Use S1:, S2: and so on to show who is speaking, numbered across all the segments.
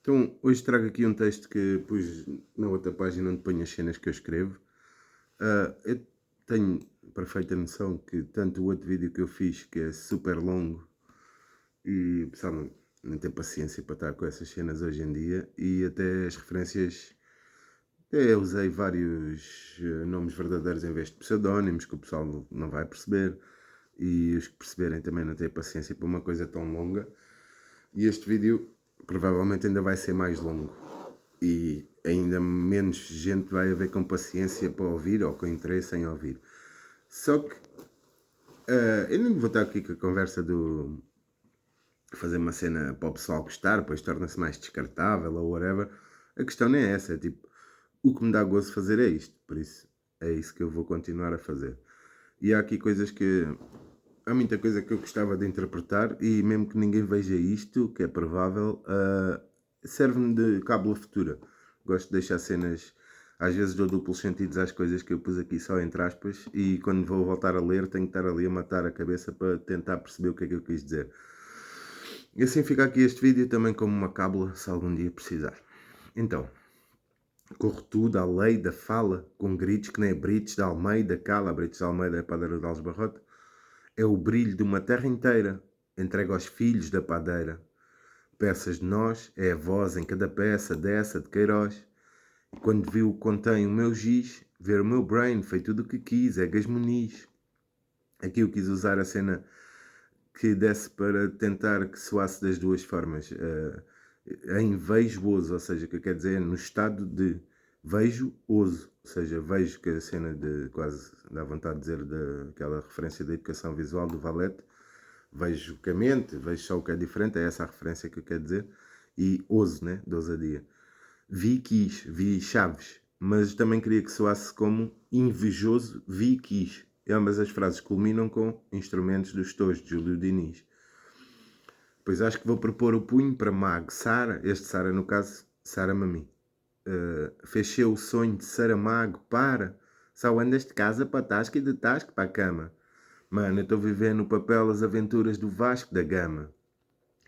S1: Então, hoje trago aqui um texto que pus na outra página onde ponho as cenas que eu escrevo. Eu tenho perfeita noção que tanto o outro vídeo que eu fiz, que é super longo, e o pessoal não tem paciência para estar com essas cenas hoje em dia, e até as referências, até eu usei vários nomes verdadeiros em vez de pseudónimos, que o pessoal não vai perceber, e os que perceberem também não têm paciência para uma coisa tão longa. E este vídeo provavelmente ainda vai ser mais longo e ainda menos gente vai haver com paciência para ouvir ou com interesse em ouvir. Só que eu não vou estar aqui com a conversa do fazer uma cena para o pessoal gostar, depois torna-se mais descartável ou whatever. A questão nem é essa, é tipo, o que me dá gozo fazer é isto, por isso é isso que eu vou continuar a fazer. E há aqui coisas que. Há muita coisa que eu gostava de interpretar e mesmo que ninguém veja isto, que é provável, serve-me de cábula futura. Gosto de deixar cenas, às vezes dou duplos sentidos às coisas que eu pus aqui só entre aspas e quando vou voltar a ler tenho que estar ali a matar a cabeça para tentar perceber o que é que eu quis dizer. E assim fica aqui este vídeo também como uma cábula se algum dia precisar. Então, corre tudo à lei da fala, com gritos que nem Brites de Almeida, cala, Brites de Almeida é padeiro de Alves Barrote, é o brilho de uma terra inteira, entregue aos filhos da padeira. Peças de nós, é a voz em cada peça dessa de Queiroz. E quando viu o que contém o meu giz, ver o meu brain, foi tudo o que quis, é gasmoniz. Aqui eu quis usar a cena que desse para tentar que soasse das duas formas. Em vejo-oso, ou seja, o que quer dizer no estado de vejo-oso, ou seja, vejo que é a cena de quase dá vontade de dizer daquela referência da educação visual do Valete, vejo que a mente, vejo só o que é diferente, é essa a referência que eu quero dizer, e oso, né, de ousadia. Vi quis, vi chaves, mas também queria que soasse como invejoso, vi quis. E ambas as frases culminam com instrumentos dos tojos de Júlio Diniz. Pois acho que vou propor o punho para Mago Sara, este Sara no caso, Sara-me a mim. Fechei o sonho de Saramago, para. Só andas de casa para a tasca e de tasca para a cama. Mano, eu estou vivendo no papel as aventuras do Vasco da Gama.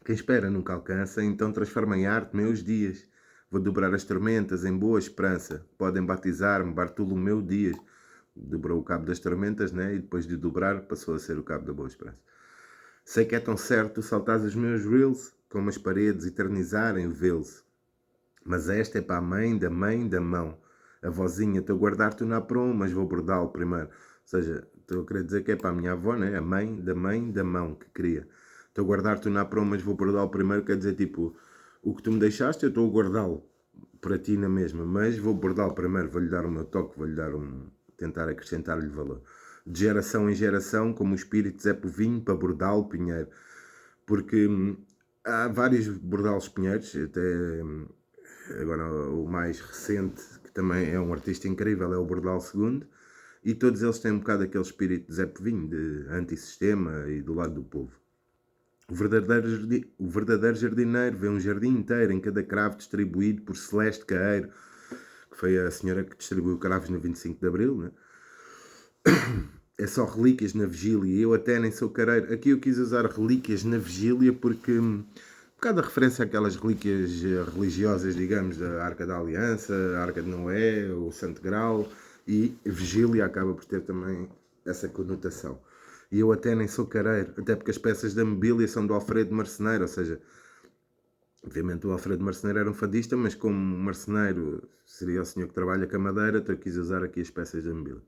S1: Quem espera nunca alcança, então transforma em arte meus dias. Vou dobrar as tormentas em boa esperança. Podem batizar-me Bartolomeu Dias. Dobrou o cabo das tormentas, né? E depois de dobrar passou a ser o cabo da boa esperança. Sei que é tão certo saltar os meus reels, como as paredes eternizarem o vê-los. Mas esta é para a mãe da mão. A vozinha, estou a guardar-te na prom, mas vou bordá-lo primeiro. Ou seja, estou a querer dizer que é para a minha avó, né? A mãe da mão que queria. Estou a guardar-te na prom, mas vou bordá-lo primeiro. Quer dizer, tipo, o que tu me deixaste, eu estou a guardá-lo para ti na mesma. Mas vou bordá-lo primeiro, vou-lhe dar o meu toque, vou-lhe dar tentar acrescentar-lhe valor. De geração em geração, como o espírito Zé Povinho, para bordá-lo Pinheiro. Porque há vários bordalos pinheiros, até agora o mais recente, que também é um artista incrível, é o Bordal II, e todos eles têm um bocado aquele espírito de Zé Povinho, de antissistema e do lado do povo. O verdadeiro jardineiro vê um jardim inteiro em cada cravo distribuído por Celeste Caeiro, que foi a senhora que distribuiu cravos no 25 de Abril, né? É só relíquias na vigília. Eu até nem sou careiro. Aqui eu quis usar relíquias na vigília porque um bocado a referência àquelas relíquias religiosas, digamos, da Arca da Aliança, a Arca de Noé, o Santo Grau, e vigília acaba por ter também essa conotação. E eu até nem sou careiro, até porque as peças da mobília são do Alfredo Marceneiro, ou seja, obviamente o Alfredo Marceneiro era um fadista, mas como marceneiro seria o senhor que trabalha com a madeira, então eu quis usar aqui as peças da mobília.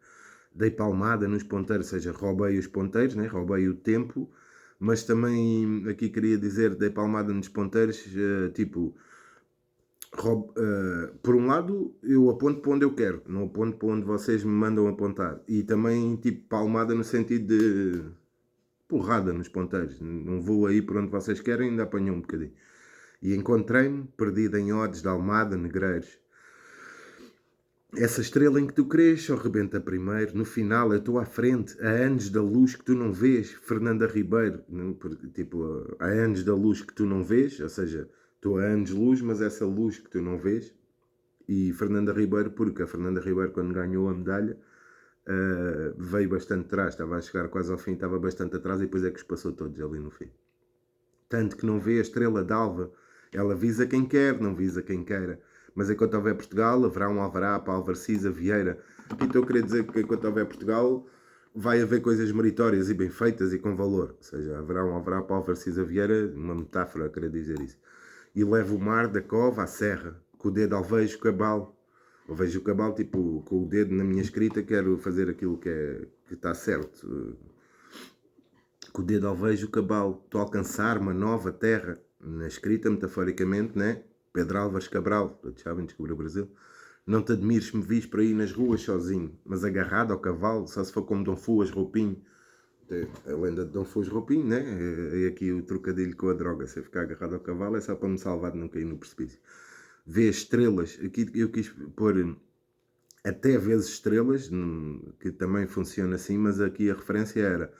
S1: Dei palmada nos ponteiros, ou seja, roubei os ponteiros, né? Roubei o tempo, mas também aqui queria dizer, dei palmada nos ponteiros, tipo, por um lado eu aponto para onde eu quero, não aponto para onde vocês me mandam apontar, e também tipo palmada no sentido de porrada nos ponteiros, não vou aí por onde vocês querem, ainda apanhou um bocadinho. E encontrei-me perdido em odes de Almada, Negreiros. Essa estrela em que tu crês só rebenta primeiro. No final eu estou à frente, há anos da luz que tu não vês. Fernanda Ribeiro, tipo, há anos da luz que tu não vês, ou seja, estou há anos luz, mas essa luz que tu não vês. E Fernanda Ribeiro, porque a Fernanda Ribeiro, quando ganhou a medalha, veio bastante atrás, estava a chegar quase ao fim, estava bastante atrás e depois é que os passou todos ali no fim. Tanto que não vê a estrela d'alva Ela visa quem quer, não visa quem queira. Mas enquanto houver Portugal, haverá um alvará para Alvarcisa Vieira. Aqui estou a querer dizer que enquanto houver Portugal, vai haver coisas meritórias e bem feitas e com valor. Ou seja, haverá um alvará para Alvarcisa Vieira, uma metáfora a querer dizer isso. E leva o mar da cova à serra, com o dedo alvejo cabal. Eu vejo o cabal, tipo, com o dedo na minha escrita, quero fazer aquilo que está certo. Com o dedo alvejo cabal, estou a alcançar uma nova terra. Na escrita, metaforicamente, né? Pedro Álvares Cabral, todos sabem, descobriu o Brasil. Não te admires se me vis por aí nas ruas sozinho, mas agarrado ao cavalo, só se for como Dom Fuas Roupinho. A lenda de Dom Fuas Roupinho, né? É aqui o trocadilho com a droga. Se eu ficar agarrado ao cavalo é só para me salvar de não cair no precipício. Vê estrelas, aqui eu quis pôr até vezes estrelas, que também funciona assim, mas aqui a referência era,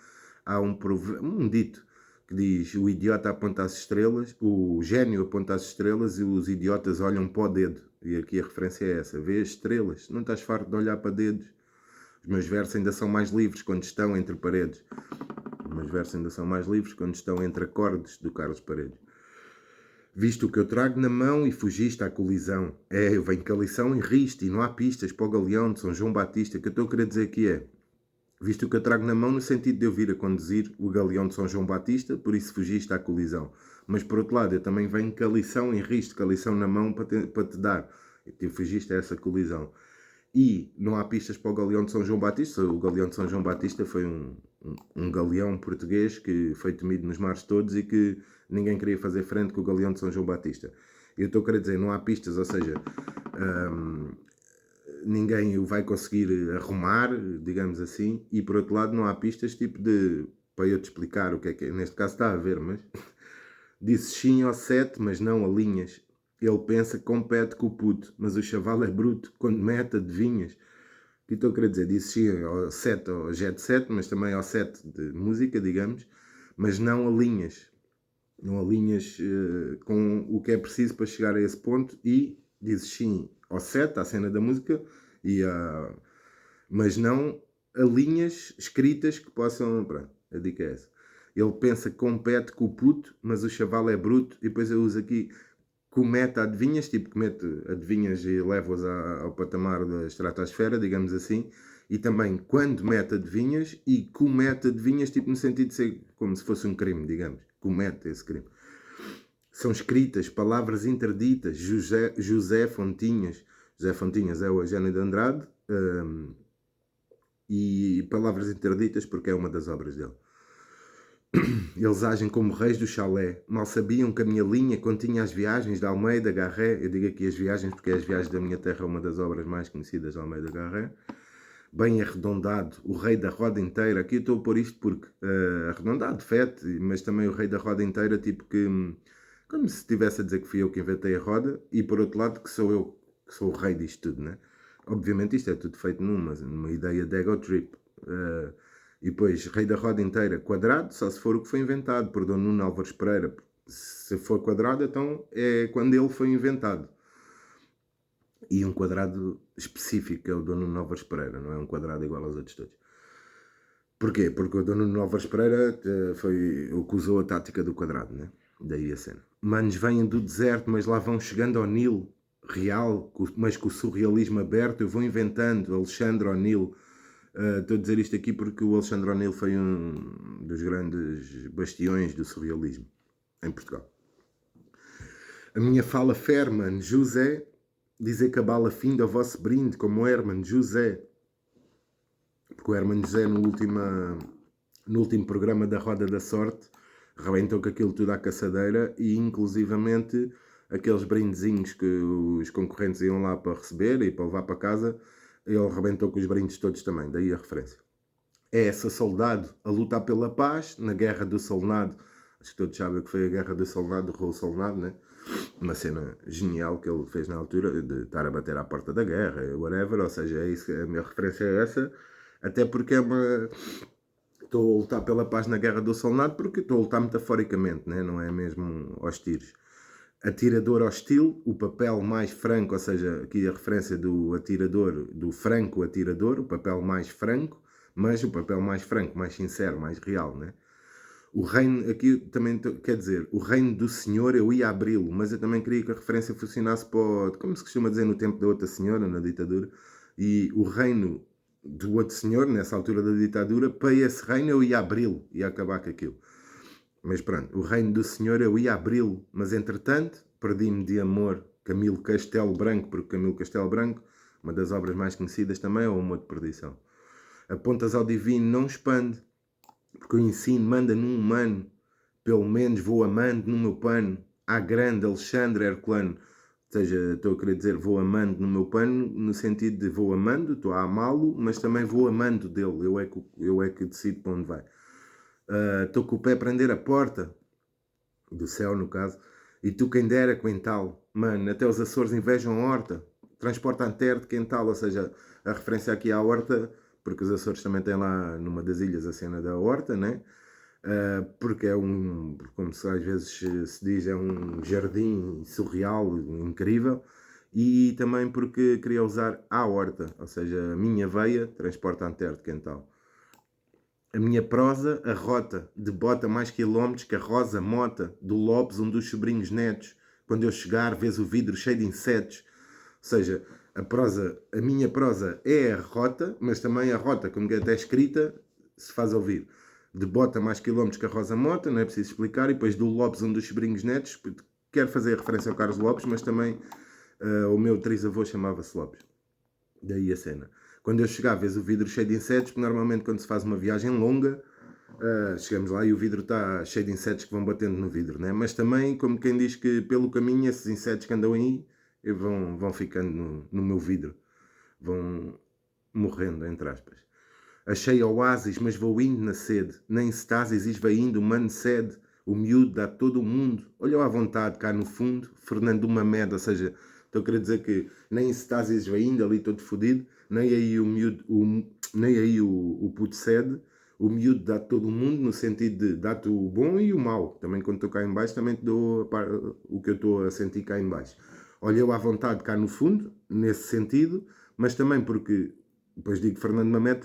S1: há um dito que diz, o idiota aponta as estrelas, o gênio aponta as estrelas e os idiotas olham para o dedo. E aqui a referência é essa, vê as estrelas, não estás farto de olhar para dedos? Os meus versos ainda são mais livres quando estão entre paredes. Os meus versos ainda são mais livres quando estão entre acordes do Carlos Paredes. Visto o que eu trago na mão e fugiste à colisão. Eu venho com a lição e riste, e não há pistas para o galeão de São João Batista. O que eu estou a querer dizer aqui é, visto o que eu trago na mão no sentido de eu vir a conduzir o galeão de São João Batista, por isso fugiste à colisão. Mas por outro lado, eu também venho com a lição e riste, com a lição na mão para te dar. E tu fugiste a essa colisão. E não há pistas para o galeão de São João Batista. O galeão de São João Batista foi um galeão português que foi temido nos mares todos e que ninguém queria fazer frente com o galeão de São João Batista. Eu estou a querer dizer, não há pistas, ou seja, ninguém o vai conseguir arrumar, digamos assim, e por outro lado não há pistas tipo de, para eu te explicar o que é, neste caso está a ver, mas disse sim ao 7, mas não a linhas. Ele pensa que compete com o puto, mas o chaval é bruto, quando mete adivinhas. O que estou a querer dizer? Disse sim ao 7, ao jet 7, mas também ao 7 de música, digamos, mas não a linhas. Não a linhas com o que é preciso para chegar a esse ponto e dizes sim ao 7, à cena da música, mas não a linhas escritas que possam... Pronto, a dica é essa. Ele pensa que compete com o puto, mas o chaval é bruto, e depois eu uso aqui comete adivinhas, tipo que mete adivinhas e leva-os ao patamar da estratosfera, digamos assim, e também quando mete adivinhas e comete adivinhas, tipo no sentido de ser como se fosse um crime, digamos, comete esse crime. São escritas palavras interditas, José Fontinhas é o Eugênio de Andrade, e palavras interditas porque é uma das obras dele. Eles agem como reis do chalé. Mal sabiam que a minha linha continha as viagens de Almeida Garré. Eu digo aqui as viagens porque as viagens da minha terra é uma das obras mais conhecidas de Almeida Garré. Bem arredondado, o rei da roda inteira. Aqui eu estou a pôr isto porque arredondado, fete, mas também o rei da roda inteira, tipo que como se estivesse a dizer que fui eu que inventei a roda e por outro lado que sou eu que sou o rei disto tudo, né? Obviamente isto é tudo feito numa ideia de ego trip. E depois, rei da roda inteira, quadrado, só se for o que foi inventado por Dom Nuno Álvares Pereira. Se for quadrado, então é quando ele foi inventado. E um quadrado específico, que é o Dom Nuno Álvares Pereira, não é um quadrado igual aos outros todos. Porquê? Porque o Dom Nuno Álvares Pereira foi o que usou a tática do quadrado, né? Daí a cena. Manos vêm do deserto, mas lá vão chegando ao Nilo real, mas com o surrealismo aberto, eu vou inventando Alexandre O'Neill. Estou a dizer isto aqui porque o Alexandre O'Neill foi um dos grandes bastiões do surrealismo em Portugal. A minha fala Ferman, José, dizer que a bala finda ao vosso brinde, como Herman, José. Porque o Herman José no último programa da Roda da Sorte rebentou com aquilo tudo à caçadeira e inclusivamente aqueles brindezinhos que os concorrentes iam lá para receber e para levar para casa, ele rebentou com os brindes todos também, daí a referência. É essa soldado a lutar pela paz na Guerra do Solnado. Acho que todos sabem o que foi a Guerra do Solnado, do Raul Solnado, né? Uma cena genial que ele fez na altura, de estar a bater à porta da guerra, whatever, ou seja, é isso, a minha referência é essa, até porque é uma... Estou a lutar pela paz na Guerra do Solnado porque estou a lutar metaforicamente, né? Não é mesmo aos tiros. Atirador hostil, o papel mais franco, ou seja, aqui a referência do atirador, do franco atirador, o papel mais franco, mas o papel mais franco, mais sincero, mais real, né? O reino, aqui também quer dizer, o reino do Senhor eu ia abri-lo, mas eu também queria que a referência funcionasse para, como se costuma dizer no tempo da outra senhora, na ditadura, e o reino do outro senhor, nessa altura da ditadura, para esse reino eu ia abri-lo, ia acabar com aquilo. Mas pronto, o reino do Senhor eu ia abri-lo, mas entretanto perdi-me de amor Camilo Castelo Branco, porque Camilo Castelo Branco, uma das obras mais conhecidas também, é o Amor de Perdição. Apontas ao divino, não expande, porque o ensino manda num humano, pelo menos vou amando no meu pano, à grande Alexandre Herculano. Ou seja, estou a querer dizer vou amando no meu pano, no sentido de vou amando, estou a amá-lo, mas também vou amando dele, eu é que decido para onde vai. Estou com o pé a prender a porta, do céu no caso, e tu quem dera quental, mano, até os Açores invejam a horta, transporta a terra de quental, ou seja, a referência aqui à horta, porque os Açores também têm lá numa das ilhas a cena da horta, né? Porque é como se às vezes se diz, é um jardim surreal, incrível, e também porque queria usar a horta, ou seja, a minha veia transporta a terra de quental. A minha prosa arrota, debota mais quilómetros que a rosa mota do Lopes, um dos sobrinhos netos. Quando eu chegar, vês o vidro cheio de insetos. Ou seja, a minha prosa é a rota, mas também a rota, como que até escrita, se faz ouvir. Debota mais quilómetros que a rosa mota, não é preciso explicar. E depois do Lopes, um dos sobrinhos netos. Quero fazer referência ao Carlos Lopes, mas também o meu trisavô chamava-se Lopes. Daí a cena. Quando eu chegar, vês o vidro cheio de insetos, porque normalmente quando se faz uma viagem longa, chegamos lá e o vidro está cheio de insetos que vão batendo no vidro, né? Mas também, como quem diz que pelo caminho esses insetos que andam aí vão ficando no meu vidro, vão morrendo, entre aspas. Achei oásis, mas vou indo na sede, nem estasis esvaindo, humano sede, o miúdo dá todo o mundo, olhou à vontade cá no fundo, Fernando uma merda, ou seja, estou a querer dizer que nem estasis esvaindo, ali todo fodido, nem aí o miúdo, nem aí o puto sede, o miúdo dá todo o mundo, no sentido de dá-te o bom e o mau. Também quando estou cá em baixo, também te dou o que eu estou a sentir cá em baixo. Olhou à vontade cá no fundo, nesse sentido, mas também porque depois digo Fernando Mamed,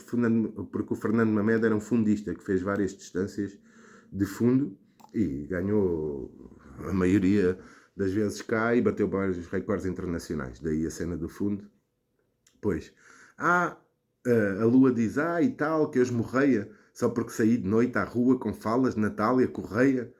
S1: porque o Fernando Mamed era um fundista que fez várias distâncias de fundo e ganhou a maioria das vezes cá e bateu vários recordes internacionais. Daí a cena do fundo. Pois, a Lua diz, e tal, que eu esmorreia só porque saí de noite à rua com falas de Natália Correia.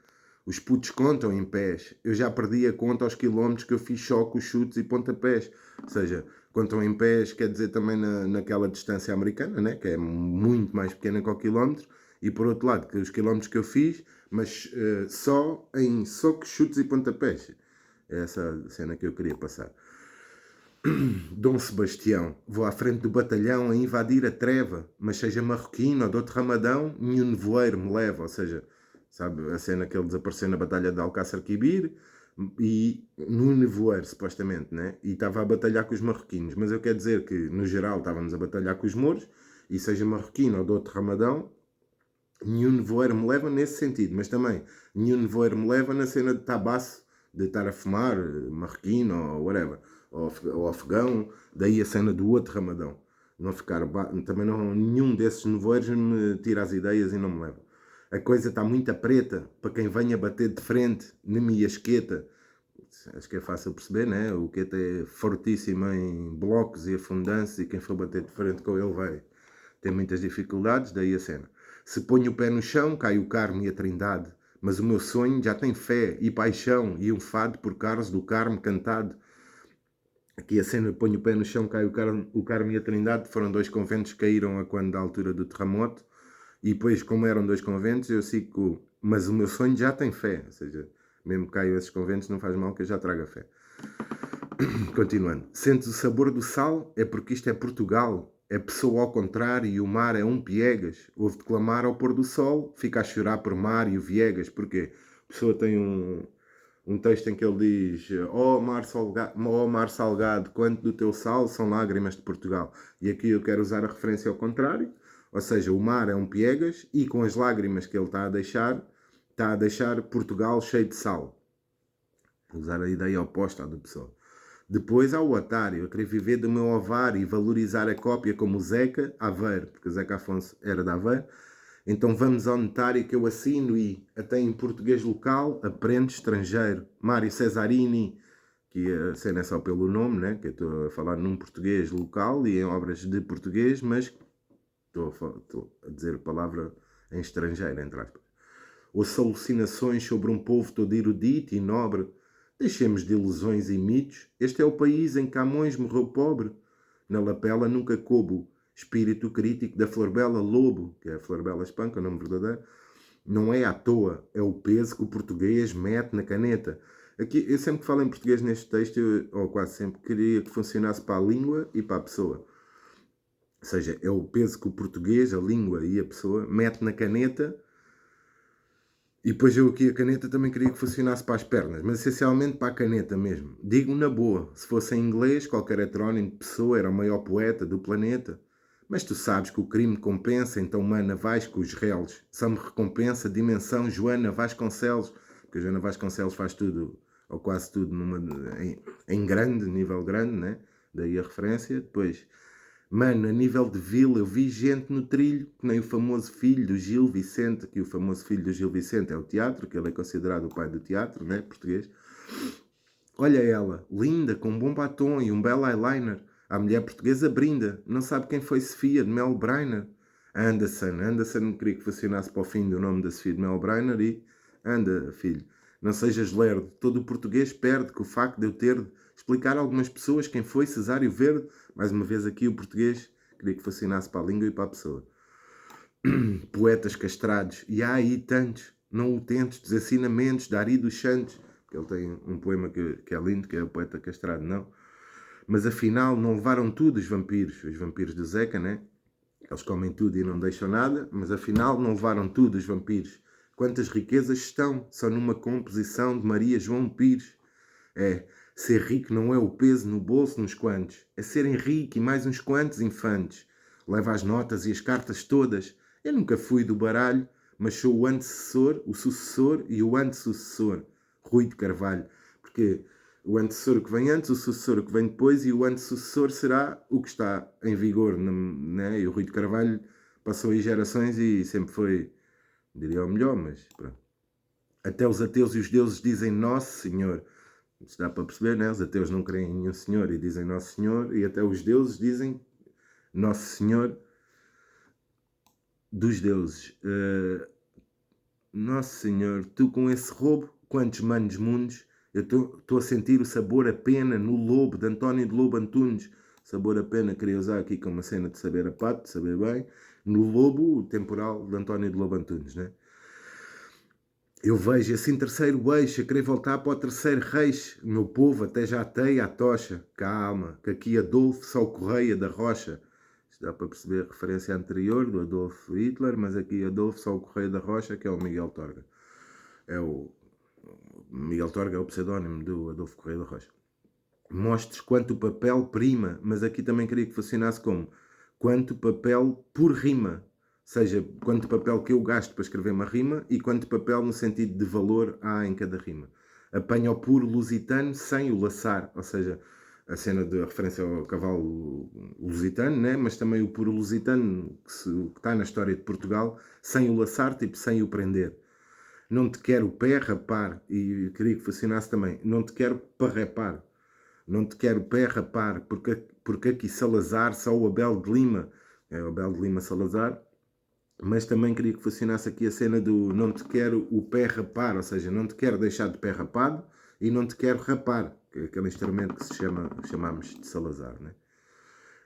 S1: Os putos contam em pés. Eu já perdi a conta aos quilómetros que eu fiz só com os chutes e pontapés. Ou seja, contam em pés quer dizer também naquela distância americana, né? Que é muito mais pequena que o quilómetro. E por outro lado, que os quilómetros que eu fiz, mas só em socos, chutes e pontapés. É essa cena que eu queria passar. Dom Sebastião, vou à frente do batalhão a invadir a treva, mas seja marroquino ou de outro ramadão, nenhum nevoeiro me leva. Ou seja, sabe a cena que ele desapareceu na batalha de Alcácer Quibir e no nevoeiro, supostamente, né? E estava a batalhar com os marroquinos. Mas eu quero dizer que, no geral, estávamos a batalhar com os mouros, e seja marroquino ou de outro ramadão, nenhum nevoeiro me leva nesse sentido. Mas também, nenhum nevoeiro me leva na cena de tabaço, de estar a fumar, marroquino ou whatever, ou afegão, daí a cena do outro ramadão. Não ficar, também não, nenhum desses nevoeiros me tira as ideias e não me leva. A coisa está muito preta para quem venha bater de frente na minha esqueta. Acho que é fácil perceber, né? O queta é fortíssimo em blocos e afundanços e quem for bater de frente com ele vai ter muitas dificuldades, daí a cena. Se ponho o pé no chão, cai o Carmo e a Trindade, mas o meu sonho já tem fé e paixão e um fado por Carlos do Carmo cantado. Aqui a cena, ponho o pé no chão, cai o Carmo e a Trindade, foram dois conventos que caíram a quando da altura do terremoto, e depois, como eram dois conventos, eu sigo, mas o meu sonho já tem fé, ou seja, mesmo que caiam esses conventos, não faz mal que eu já traga fé. Continuando. Sentes o sabor do sal? É porque isto é Portugal. É pessoa ao contrário e o mar é um piegas. Ouve-te clamar ao pôr do sol, fica a chorar por mar e o Viegas. Porquê? A pessoa tem um texto em que ele diz: mar salgado, quanto do teu sal são lágrimas de Portugal. E aqui eu quero usar a referência ao contrário. Ou seja, o mar é um piegas e com as lágrimas que ele está a deixar Portugal cheio de sal. Vou usar a ideia oposta à do pessoal. Depois há o otário, a querer viver do meu ovário e valorizar a cópia como o Zeca Aveiro, porque o Zeca Afonso era de Aveiro. Então vamos ao notário que eu assino e até em português local aprendo estrangeiro. Mário Cesarini, que a cena é só pelo nome, né? Que eu estou a falar num português local e em obras de português, mas estou a dizer a palavra em estrangeiro, entre aspas. Ouço alucinações sobre um povo todo erudito e nobre. Deixemos de ilusões e mitos. Este é o país em que Camões morreu pobre. Na lapela nunca coube espírito crítico da Florbela Lobo, que é a Florbela Espanca, o nome verdadeiro. Não é à toa, é o peso que o português mete na caneta. Aqui, eu sempre que falo em português neste texto, ou quase sempre, queria que funcionasse para a língua e para a pessoa. Ou seja, é o peso que o português, a língua e a pessoa mete na caneta. E depois eu aqui a caneta também queria que funcionasse para as pernas, mas essencialmente para a caneta mesmo. Digo na boa, se fosse em inglês, qualquer heterónimo de pessoa era o maior poeta do planeta. Mas tu sabes que o crime compensa, então mana vais com os réus. Só me recompensa dimensão Joana Vasconcelos, porque a Joana Vasconcelos faz tudo, ou quase tudo, em grande, nível grande, né? Daí a referência. Depois, mano, a nível de vila, eu vi gente no trilho, que nem o famoso filho do Gil Vicente, que o famoso filho do Gil Vicente é o teatro, que ele é considerado o pai do teatro, né? Português. Olha ela, linda, com um bom batom e um belo eyeliner. A mulher portuguesa brinda. Não sabe quem foi Sofia de Mel Brainer? Anderson queria que funcionasse para o fim do nome da Sofia de Mel Brainer e... Anda, filho, não sejas lerdo. Todo o português perde que o facto de eu ter de explicar a algumas pessoas quem foi Cesário Verde. Mais uma vez aqui o português queria que funcionasse para a língua e para a pessoa. Poetas castrados. E há aí tantos. Não o tentes dos ensinamentos de Ari dos Santos. Ele tem um poema que é lindo, que é o Poeta Castrado, não. Mas afinal não levaram tudo os vampiros do Zeca, né? Eles comem tudo e não deixam nada, mas afinal não levaram tudo os vampiros. Quantas riquezas estão só numa composição de Maria João Pires? É, ser rico não é o peso no bolso nos quantos, é serem rico e mais uns quantos infantes. Leva as notas e as cartas todas. Eu nunca fui do baralho, mas sou o antecessor, o sucessor e o antecessor. Rui de Carvalho, porque o antecessor que vem antes, o sucessor que vem depois e o antecessor será o que está em vigor, né? E o Rui de Carvalho passou aí gerações e sempre foi, diria, o melhor, mas pronto. Até os ateus e os deuses dizem Nosso Senhor. Isso dá para perceber, né? Os ateus não creem em nenhum Senhor e dizem Nosso Senhor, e até os deuses dizem Nosso Senhor dos deuses. Nosso Senhor, tu com esse roubo, quantos manos mundos, eu estou a sentir o sabor a pena no lobo, de António de Lobo Antunes. Sabor a pena, queria usar aqui como uma cena de saber a pato, de saber bem. No lobo, o temporal de António de Lobo Antunes, né? Eu vejo assim terceiro eixo, a querer voltar para o terceiro reis. O meu povo até já teia a tocha. Calma, que aqui Adolfo só o Correia da Rocha. Isto dá para perceber a referência anterior do Adolfo Hitler, mas aqui Adolfo só o Correia da Rocha, que é o Miguel Torga. Miguel Torga é o pseudónimo do Adolfo Correia da Rocha. Mostres quanto papel prima, mas aqui também queria que funcionasse como quanto papel por rima. Seja, quanto papel que eu gasto para escrever uma rima e quanto papel no sentido de valor há em cada rima. Apanha o puro lusitano sem o laçar, ou seja, a cena de referência ao cavalo lusitano, né? Mas também o puro lusitano que está na história de Portugal, sem o laçar, tipo sem o prender. Não te quero pé rapar, e queria que funcionasse também, não te quero parrepar. Não te quero pé rapar, porque aqui Salazar, só o Abel de Lima, é o Abel de Lima Salazar, mas também queria que funcionasse aqui a cena do não te quero o pé rapar, ou seja, não te quero deixar de pé rapado e não te quero rapar, que é aquele instrumento que chamamos de Salazar, né?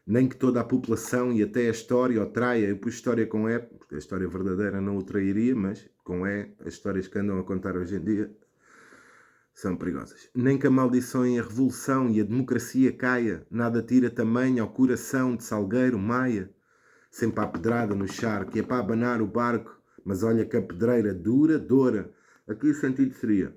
S1: Nem que toda a população e até a história o traia, eu pus história com E, porque a história verdadeira não o trairia, mas com E, as histórias que andam a contar hoje em dia são perigosas. Nem que a maldição e a revolução e a democracia caia, nada tira tamanho ao coração de Salgueiro Maia. Sempre há pedrada no charco e é para abanar o barco, mas olha que a pedreira dura. Aqui o sentido seria,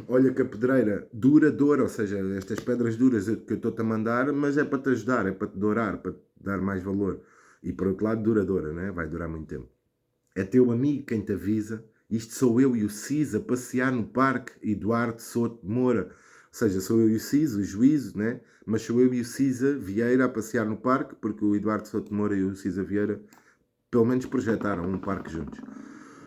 S1: olha que a pedreira dura, ou seja, estas pedras duras que eu estou-te a mandar, mas é para te ajudar, é para te dourar, para te dar mais valor. E por outro lado, duradoura, né? Vai durar muito tempo. É teu amigo quem te avisa. Isto sou eu e o Cis a passear no parque, Eduardo Souto de Moura. Ou seja, sou eu e o Cis, o juízo, né? Mas sou eu e o Cisa Vieira a passear no parque, porque o Eduardo Souto de Moura e o Cisa Vieira pelo menos projetaram um parque juntos.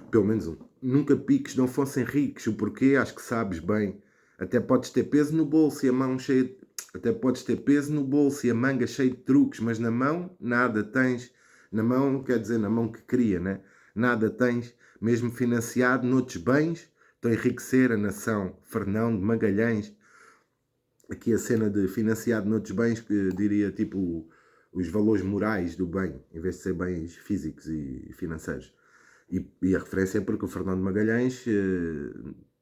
S1: Pelo menos um. Nunca piques não fossem ricos. O porquê acho que sabes bem. Até podes ter peso no bolso e a mão cheia de... Até podes ter peso no bolso e a manga cheia de truques, mas na mão nada tens. Na mão, quer dizer, na mão que cria, né? Nada tens, mesmo financiado noutros bens, estão a enriquecer a nação. Fernão de Magalhães. Aqui a cena de financiado noutros bens, que diria tipo os valores morais do bem, em vez de ser bens físicos e financeiros. E a referência é porque o Fernando de Magalhães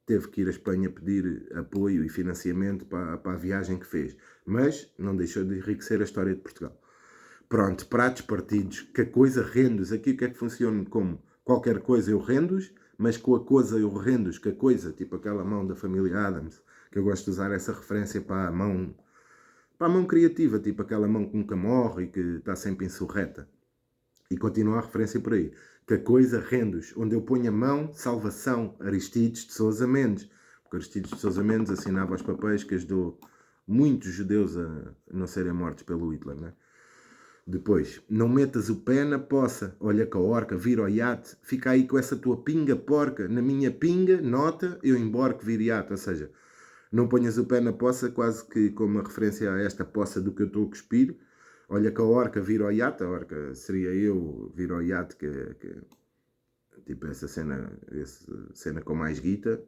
S1: teve que ir à Espanha pedir apoio e financiamento para a viagem que fez. Mas não deixou de enriquecer a história de Portugal. Pronto, pratos partidos, que a coisa rendos. Aqui o que é que funciona como qualquer coisa eu rendos, mas com a coisa eu rendos, que a coisa, tipo aquela mão da família Adams, que eu gosto de usar essa referência para a mão criativa, tipo aquela mão que nunca morre e que está sempre insurreta. E continua a referência por aí. Que a coisa rendos, onde eu ponho a mão, salvação, Aristides de Sousa Mendes. Porque Aristides de Sousa Mendes assinava os papéis que ajudou muitos judeus a não serem mortos pelo Hitler, né? Depois, não metas o pé na poça, olha que a orca, vira ao iate, fica aí com essa tua pinga porca, na minha pinga, nota, eu embarco, vira iate, ou seja, não ponhas o pé na poça, quase que como uma referência a esta poça do que eu estou a cuspir, olha que a orca vira ao iate, a orca seria eu, vira ao iate, que tipo essa cena com mais guita,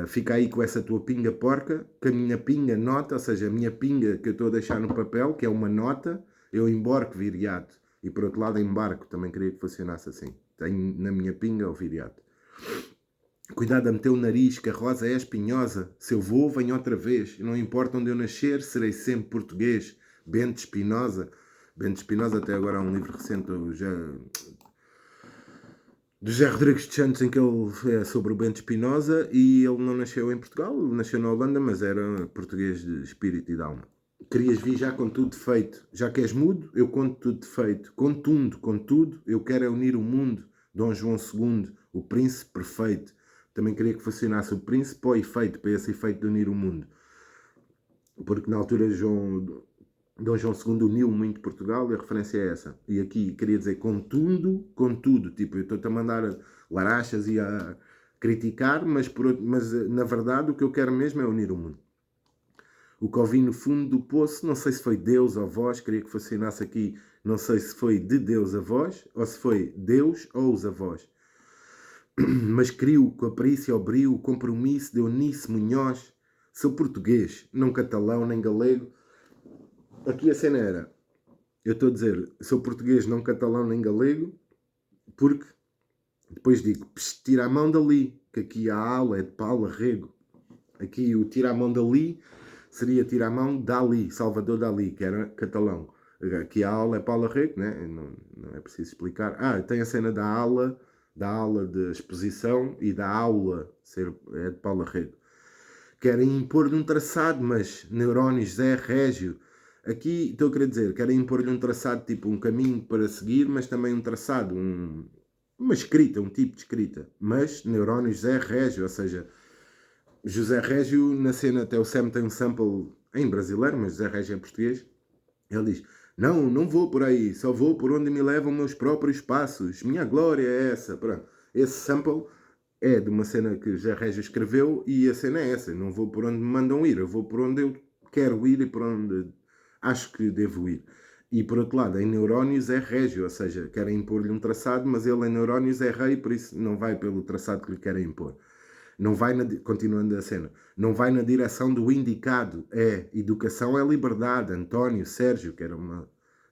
S1: fica aí com essa tua pinga porca, que a minha pinga nota, ou seja, a minha pinga que eu estou a deixar no papel, que é uma nota, eu embarco viriato. E por outro lado, embarco, também queria que funcionasse assim. Tenho na minha pinga o viriato. Cuidado a meter o nariz, que a rosa é espinhosa. Se eu vou, venho outra vez. Não importa onde eu nascer, serei sempre português. Bento Espinosa. Bento Espinosa até agora há um livro recente, do José Rodrigues de Santos, em que ele é sobre o Bento Espinosa, e ele não nasceu em Portugal, ele nasceu na Holanda, mas era português de espírito e de alma. Querias vir já com tudo feito. Já que és mudo, eu conto tudo feito. Contudo, eu quero é unir o mundo. Dom João II, o príncipe perfeito. Também queria que funcionasse o príncipe para o efeito, para esse efeito de unir o mundo. Porque na altura Dom João II uniu muito Portugal e a referência é essa. E aqui queria dizer contudo. Tipo, eu estou-te a mandar larachas e a criticar, mas na verdade o que eu quero mesmo é unir o mundo. O que ouvi no fundo do poço, não sei se foi Deus ou vós, queria que funcionasse aqui, não sei se foi de Deus a vós, ou se foi Deus ou os avós. Mas crio com a perícia, o brio, o compromisso de Eunice Munhoz. Sou português, não catalão nem galego. Aqui a cena era, eu estou a dizer, sou português, não catalão nem galego, porque depois digo, tira a mão dali, que aqui a ala é de Paulo Arrego. Aqui o tira a mão dali seria tira a mão Dali, Salvador Dali, que era catalão. Aqui a aula é Paulo Arrego, né? Não é preciso explicar. Tem a cena da aula de exposição e da aula, é de Paulo Arrego. Querem impor-lhe um traçado, mas neurónios, Zé, Régio. Aqui estou a querer dizer, querem impor-lhe um traçado, tipo um caminho para seguir, mas também um traçado, uma escrita, um tipo de escrita. Mas neurónios, Zé, Régio, ou seja, José Régio, na cena, até o Sam tem um sample em brasileiro, mas José Régio é português. Ele diz, não vou por aí, só vou por onde me levam meus próprios passos. Minha glória é essa. Pronto. Esse sample é de uma cena que José Régio escreveu e a cena é essa. Não vou por onde me mandam ir, eu vou por onde eu quero ir e por onde acho que devo ir. E por outro lado, em Neurónios é Régio, ou seja, querem impor-lhe um traçado, mas ele em Neurónios é rei, por isso não vai pelo traçado que lhe querem impor. Não vai continuando a cena, não vai na direção do indicado. Educação é liberdade. António Sérgio, que era uma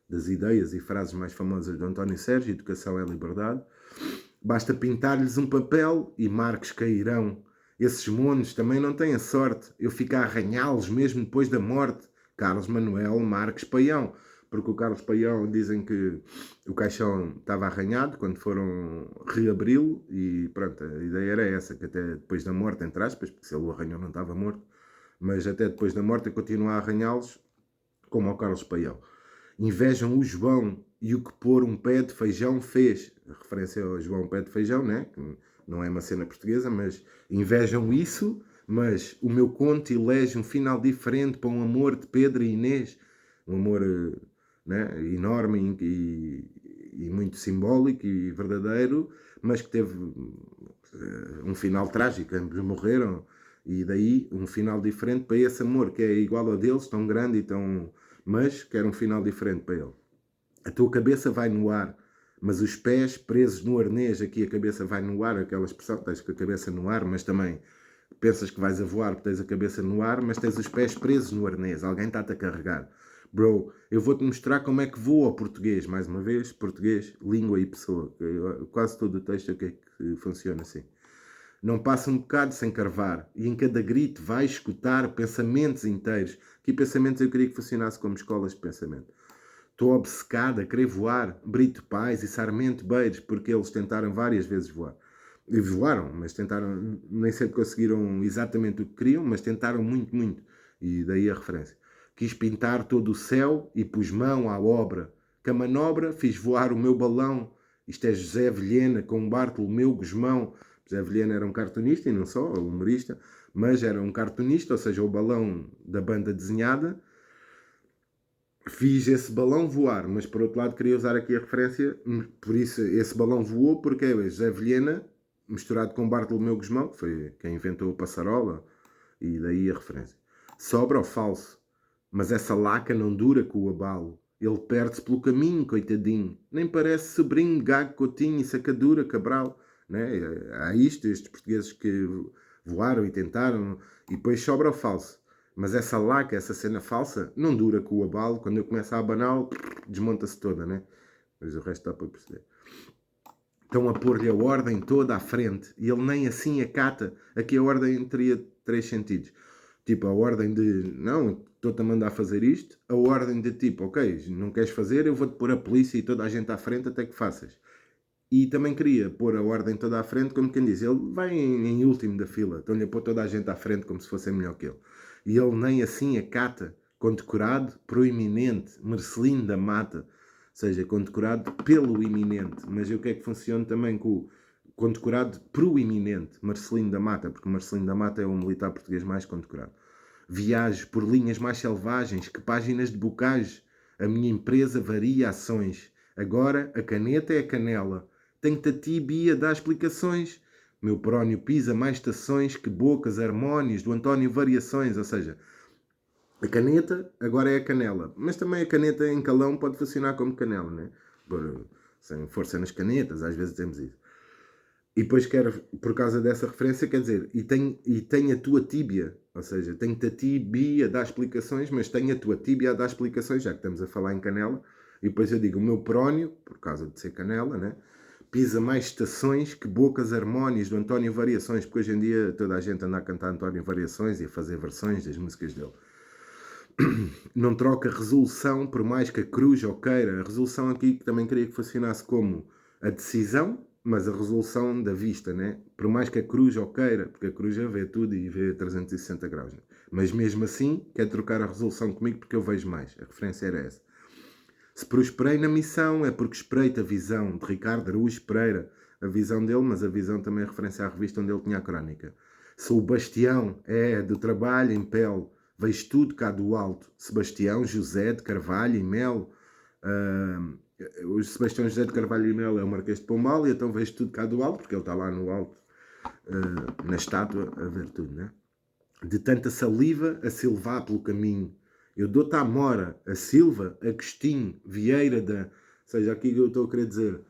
S1: das ideias e frases mais famosas de António Sérgio, educação é liberdade. Basta pintar-lhes um papel e marcos cairão. Esses monos também não têm a sorte. Eu fico a arranhá-los mesmo depois da morte. Carlos Manuel Marques Paião. Porque o Carlos Paião dizem que o caixão estava arranhado quando foram reabri-lo e pronto, a ideia era essa, que até depois da morte, entre aspas, porque se ele o arranhou não estava morto, mas até depois da morte eu continuo a arranhá-los como ao Carlos Paião. Invejam o João e o que pôr um pé de feijão fez. A referência ao João Pé de Feijão, né? Que não é uma cena portuguesa, mas invejam isso, mas o meu conto elege um final diferente para um amor de Pedro e Inês. Um amor... né, enorme e muito simbólico e verdadeiro, mas que teve um final trágico, ambos morreram, e daí um final diferente para esse amor que é igual ao deles, tão grande e tão... mas que era um final diferente para ele. A tua cabeça vai no ar, mas os pés presos no arnês, aqui a cabeça vai no ar, aquela expressão, tens com a cabeça no ar, mas também pensas que vais a voar porque tens a cabeça no ar, mas tens os pés presos no arnês, alguém está-te a carregar. Bro, eu vou-te mostrar como é que voa o português, mais uma vez, português, língua e pessoa. Quase todo o texto é que funciona assim. Não passa um bocado sem carvar, e em cada grito vai escutar pensamentos inteiros. Que pensamentos eu queria que funcionasse como escolas de pensamento. Estou obcecado a querer voar, Brito Pais e Sarmento Beiros, porque eles tentaram várias vezes voar. E voaram, mas tentaram, nem sempre conseguiram exatamente o que queriam, mas tentaram muito, muito. E daí a referência. Quis pintar todo o céu e pus mão à obra. Com a manobra fiz voar o meu balão. Isto é José Vilhena com Bartolomeu Gusmão. José Vilhena era um cartunista e não só, humorista, mas era um cartunista, ou seja, o balão da banda desenhada. Fiz esse balão voar, mas por outro lado queria usar aqui a referência, por isso esse balão voou, porque é José Vilhena misturado com Bartolomeu Gusmão, que foi quem inventou a passarola, e daí a referência. Sobra o falso, mas essa laca não dura com o abalo. Ele perde-se pelo caminho, coitadinho. Nem parece sobrinho de Gago Coutinho e Sacadura Cabral. Né? Há isto, estes portugueses que voaram e tentaram, e depois sobra o falso. Mas essa laca, essa cena falsa, não dura com o abalo. Quando eu começo a abanar, desmonta-se toda, né? Mas o resto dá para perceber. Estão a pôr-lhe a ordem toda à frente e ele nem assim acata. Aqui a ordem teria 3 sentidos. Tipo, a ordem de, não, estou-te a mandar fazer isto. A ordem de tipo, ok, não queres fazer, eu vou-te pôr a polícia e toda a gente à frente até que faças. E também queria pôr a ordem toda à frente, como quem diz, ele vai em último da fila. Estão-lhe a pôr toda a gente à frente como se fosse melhor que ele. E ele nem assim acata, condecorado proeminente, Marcelino da Mata, ou seja, condecorado pelo iminente. Mas o que é que funciona também com o condecorado proeminente, Marcelino da Mata, porque Marcelino da Mata é o militar português mais condecorado. Viajo por linhas mais selvagens que páginas de bocage. A minha empresa varia ações. Agora a caneta é a canela. Tenho-te a ti, Bia, dar explicações. Meu prónio pisa mais estações que bocas, harmónios, do António Variações. Ou seja, a caneta agora é a canela. Mas também a caneta em calão pode funcionar como canela, né? Sem força nas canetas, às vezes temos isso. E depois quero, por causa dessa referência, quer dizer, e tenho a tua tíbia, ou seja, tenho-te a ti, Bia, a dar explicações, mas tenho a tua tíbia a dar explicações, já que estamos a falar em canela. E depois eu digo, o meu prónio, por causa de ser canela, né? Pisa mais estações que bocas harmónias do António Variações, porque hoje em dia toda a gente anda a cantar António Variações e a fazer versões das músicas dele. Não troca resolução por mais que a cruz ou queira. A resolução aqui que também queria que funcionasse como a decisão, mas a resolução da vista, né? Por mais que a cruz ou queira, porque a cruz já vê tudo e vê 360 graus, né? Mas mesmo assim quer trocar a resolução comigo porque eu vejo mais. A referência era essa. Se prosperei na missão é porque espreito a visão de Ricardo Araújo Pereira, a visão dele, mas a visão também é referência à revista onde ele tinha a crónica. Sou o bastião, do trabalho em pele, vejo tudo cá do alto. Sebastião José de Carvalho e Mel. O Sebastião José de Carvalho e Mel é o Marquês de Pombal, e então vejo tudo cá do alto, porque ele está lá no alto, na estátua, a ver tudo, né? De tanta saliva a silvar pelo caminho. Eu dou-te a Mora, a Silva, Agostinho, Vieira da... Ou seja, aqui eu estou a querer dizer,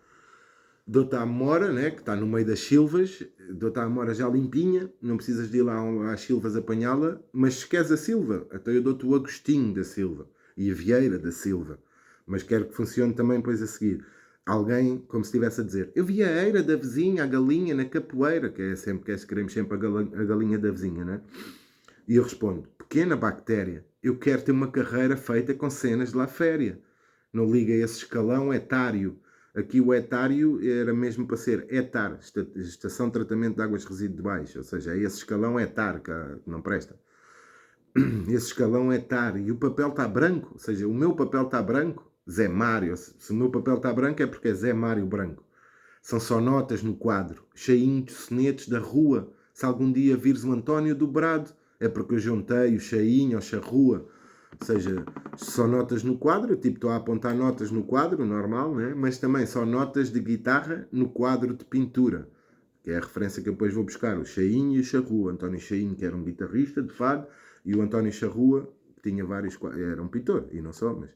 S1: dou-te a Mora, né, que está no meio das silvas, dou-te a Mora já limpinha, não precisas de ir lá às silvas apanhá-la, mas se queres a Silva, então eu dou-te o Agostinho da Silva e a Vieira da Silva. Mas quero que funcione também depois a seguir. Alguém, como se estivesse a dizer, eu vi a eira da vizinha, a galinha na capoeira, que é sempre que queremos sempre a galinha da vizinha, né? E eu respondo, pequena bactéria, eu quero ter uma carreira feita com cenas de lá féria. Não liga esse escalão etário. Aqui o etário era mesmo para ser etar, Estação de Tratamento de Águas Residuais, ou seja, é esse escalão etar, que não presta. Esse escalão etar, e o papel está branco, ou seja, o meu papel está branco, Zé Mário, se o meu papel está branco é porque é Zé Mário branco. São só notas no quadro, cheinho de sonetos da rua, se algum dia vires o António dobrado, é porque eu juntei o cheinho ou charrua. Ou seja, só notas no quadro, tipo estou a apontar notas no quadro, normal, né? Mas também só notas de guitarra no quadro de pintura, que é a referência que eu depois vou buscar, o Cheinho e o Charrua. António Cheinho, que era um guitarrista de fado, e o António Charrua, que tinha vários quadros, era um pintor, e não só, mas...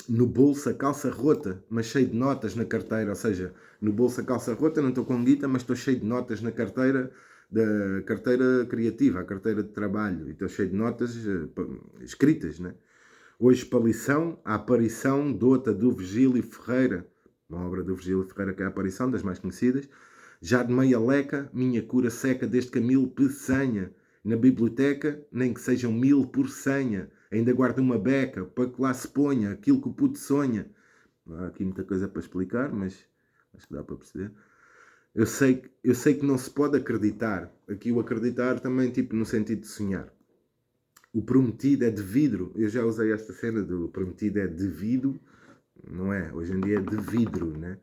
S1: No bolso a calça rota, mas cheio de notas na carteira, ou seja, no bolso a calça rota, não estou com guita, mas estou cheio de notas na carteira, da carteira criativa, a carteira de trabalho, e estou cheio de notas escritas, né? Hoje para lição, a aparição dota do Virgílio Ferreira, uma obra do Virgílio Ferreira que é a aparição, das mais conhecidas, já de meia leca, minha cura seca desde Camilo Peçanha, na biblioteca, nem que sejam 1000 por senha, ainda guardo uma beca, para que lá se ponha aquilo que o puto sonha. Não há aqui muita coisa para explicar, mas acho que dá para perceber. Eu sei que não se pode acreditar. Aqui o acreditar também, tipo, no sentido de sonhar. O prometido é de vidro. Eu já usei esta cena do prometido é de vidro. Não é? Hoje em dia é de vidro, né?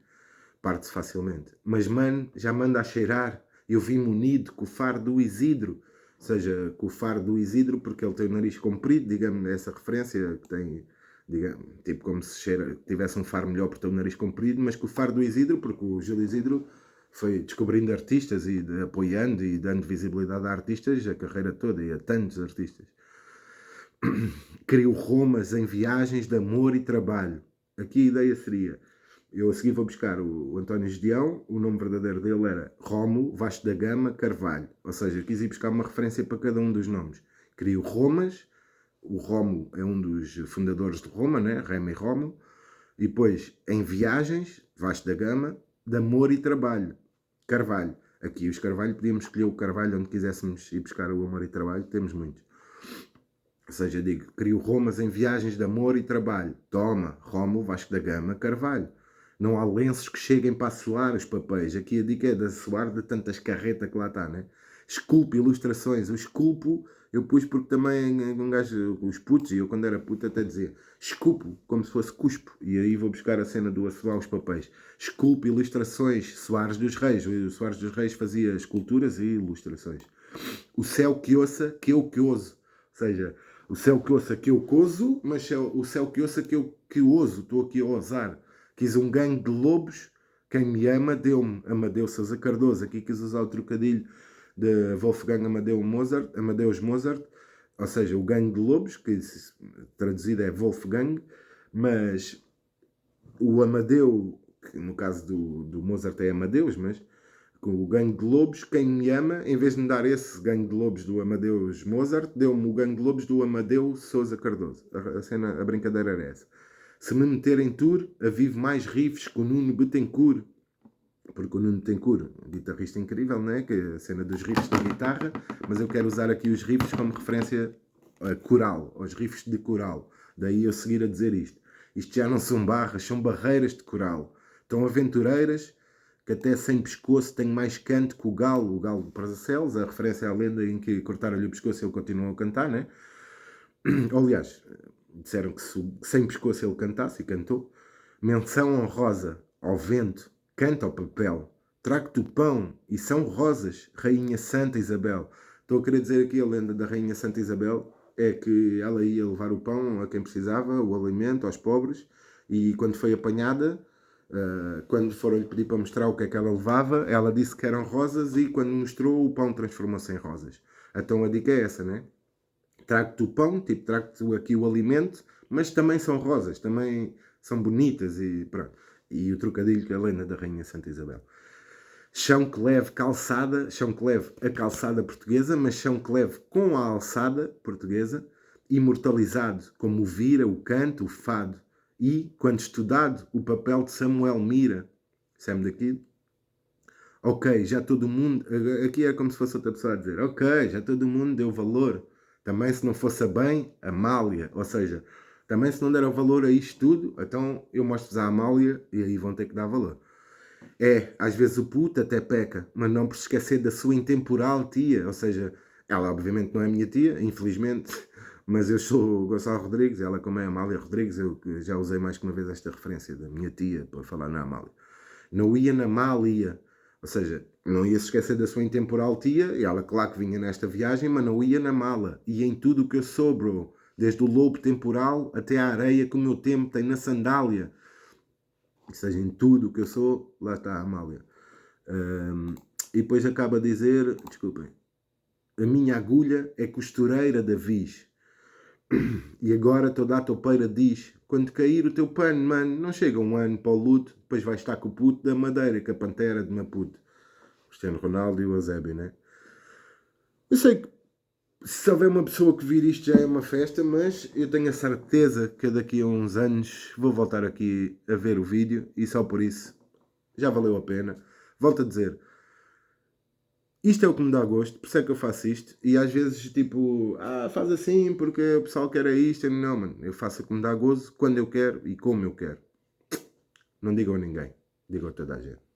S1: Parte-se facilmente. Mas, mano, já manda a cheirar. Eu vim munido com o faro do Isidro. Ou seja, com o faro do Isidro, porque ele tem o nariz comprido, digamos, essa referência que tem, digamos, tipo como se tivesse um faro melhor por ter o nariz comprido, mas com o faro do Isidro, porque o Gil Isidro foi descobrindo artistas e apoiando e dando visibilidade a artistas a carreira toda e a tantos artistas. Criou Romas em viagens de amor e trabalho. Aqui a ideia seria, eu a seguir vou buscar o António Gedeão, o nome verdadeiro dele era Rómulo Vasco da Gama Carvalho. Ou seja, eu quis ir buscar uma referência para cada um dos nomes. Criou Romas, o Rómulo é um dos fundadores de Roma, né? Rema e Rómulo. E depois, em viagens, Vasco da Gama, de amor e trabalho, Carvalho. Aqui os Carvalho, podíamos escolher o Carvalho onde quiséssemos ir buscar o amor e trabalho, temos muitos. Ou seja, digo, crio Romas em viagens de amor e trabalho. Toma, Rómulo Vasco da Gama Carvalho. Não há lenços que cheguem para assoar os papéis. Aqui a dica é de assoar de tantas carretas que lá está, né? Esculpo ilustrações. O esculpo eu pus porque também um gajo, os putos, e eu quando era puto até dizia esculpo, como se fosse cuspo. E aí vou buscar a cena do assoar os papéis. Esculpo ilustrações. Soares dos Reis. O Soares dos Reis fazia esculturas e ilustrações. O céu que ouça, que eu que ouso. Ou seja, o céu que ouça que eu cozo, mas o céu que ouça que eu que ouso. Estou aqui a ousar. Quis um gangue de lobos, quem me ama deu-me. Amadeu Sousa Cardoso. Aqui quis usar o trocadilho de Wolfgang Amadeus Mozart. Ou seja, o gangue de lobos, que traduzido é Wolfgang, mas o Amadeu, que no caso do Mozart é Amadeus, mas com o gangue de lobos, quem me ama, em vez de me dar esse gangue de lobos do Amadeus Mozart, deu-me o gangue de lobos do Amadeu Sousa Cardoso. A brincadeira era essa. Se me meter em tour, avivo mais riffs com o Nuno Bettencourt. Porque o Nuno Bettencourt, um guitarrista incrível, né? Que é a cena dos riffs de guitarra, mas eu quero usar aqui os riffs como referência a coral, aos riffs de coral. Daí eu seguir a dizer isto. Isto já não são barras, são barreiras de coral. Estão aventureiras, que até sem pescoço tem mais canto que o galo de Prazacelos, a referência à lenda em que cortaram-lhe o pescoço e ele continuou a cantar, né? Aliás, disseram que sem pescoço ele cantasse e cantou. Menção honrosa ao vento, canta ao papel, trago-te o pão e são rosas, Rainha Santa Isabel. Estou a querer dizer aqui a lenda da Rainha Santa Isabel é que ela ia levar o pão a quem precisava, o alimento aos pobres, e quando foi apanhada, quando foram-lhe pedir para mostrar o que é que ela levava, ela disse que eram rosas e quando mostrou o pão transformou-se em rosas. Então a dica é essa, né? Trago-te o pão, tipo, trago-te aqui o alimento, mas também são rosas, também são bonitas e pronto. E o trocadilho que é a lenda da Rainha Santa Isabel. Chão que leve calçada, chão que leve a calçada portuguesa, mas chão que leve com a alçada portuguesa, imortalizado como o vira, o canto, o fado, e, quando estudado, o papel de Samuel Mira. Sam daqui. Ok, já todo mundo, aqui é como se fosse outra pessoa a dizer, ok, já todo mundo deu valor. Também se não fosse bem, Amália. Ou seja, também se não deram valor a isto tudo, então eu mostro-vos a Amália e aí vão ter que dar valor. É, às vezes o puto até peca, mas não por se esquecer da sua intemporal tia. Ou seja, ela obviamente não é minha tia, infelizmente, mas eu sou o Gonçalo Rodrigues, ela como é Amália Rodrigues, eu já usei mais que uma vez esta referência da minha tia para falar na Amália. Não ia na Mália. Ou seja, não ia se esquecer da sua intemporal tia, e ela claro que vinha nesta viagem, mas não ia na mala. E em tudo o que eu sou, bro. Desde o lobo temporal até à areia que o meu tempo tem na sandália. Ou seja, em tudo o que eu sou, lá está a Amália. E depois acaba a dizer, desculpem, a minha agulha é costureira da vis. E agora toda a topeira diz, quando cair o teu pano, mano, não chega um ano para o luto, depois vais estar com o puto da madeira, com a pantera de Maputo. Cristiano Ronaldo e o Eusébio, né? Eu sei que se houver uma pessoa que vir isto já é uma festa, mas eu tenho a certeza que daqui a uns anos vou voltar aqui a ver o vídeo e só por isso já valeu a pena. Volto a dizer, isto é o que me dá gosto, por isso é que eu faço isto. E às vezes, tipo, faz assim porque o pessoal quer isto. Não, mano, eu faço o que me dá gozo, quando eu quero e como eu quero. Não digo a ninguém, digo a toda a gente.